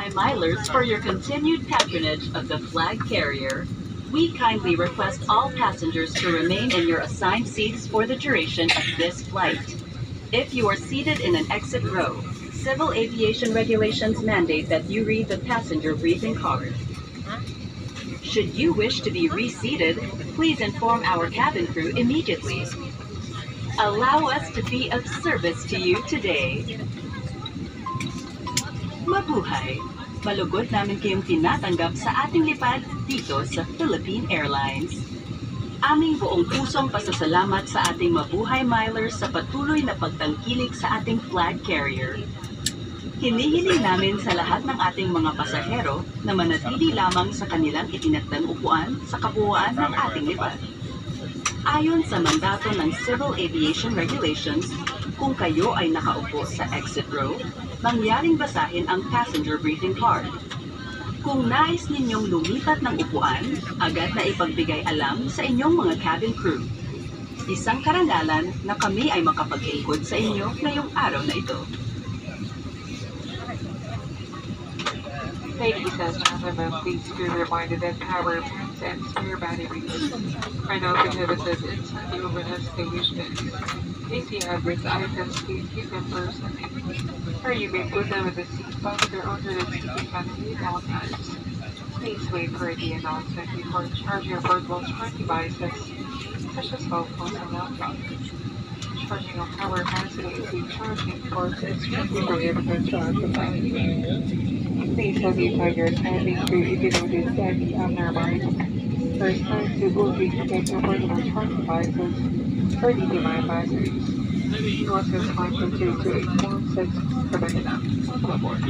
Mabuhay Milers for your continued patronage of the flag carrier. We kindly request all passengers to remain in your assigned seats for the duration of this flight. If you are seated in an exit row, civil aviation regulations mandate that you read the passenger briefing card. Should you wish to be reseated, please inform our cabin crew immediately. Allow us to be of service to you today. Mabuhay! Malugod namin kayong tinatanggap sa ating lipad dito sa Philippine Airlines. Aming buong pusong pasasalamat sa ating Mabuhay Milers sa patuloy na pagtangkilik sa ating flag carrier. Hinihiling namin sa lahat ng ating mga pasahero na manatili lamang sa kanilang itinakdang upuan sa kabuuan ng ating lipad. Ayon sa mandato ng Civil Aviation Regulations, kung kayo ay nakaupo sa exit row, mangyaring basahin ang passenger briefing card. Kung nais ninyong lumipat ng upuan, agad na ipagbigay alam sa inyong mga cabin crew. Isang karangalan na kami ay makapaglingkod sa inyo ngayong araw na ito. Ladies and gentlemen, please be reminded that power banks and spare batteries are not prohibited inside the overhead station. If you have these items, please keep them personally, or you may put them in the seat pocket or under the seat family at all times. Please wait for the announcement before charging your portable charge devices, such as cell phones and laptops. Charging of power banks and AC charging ports is strictly prohibited to occupied. Please notify your cabin crew if you notice any abnormality. First time to go reconnect your portable charge devices or lithium-ion batteries. You also find continue to inform 6 for the Welcome aboard.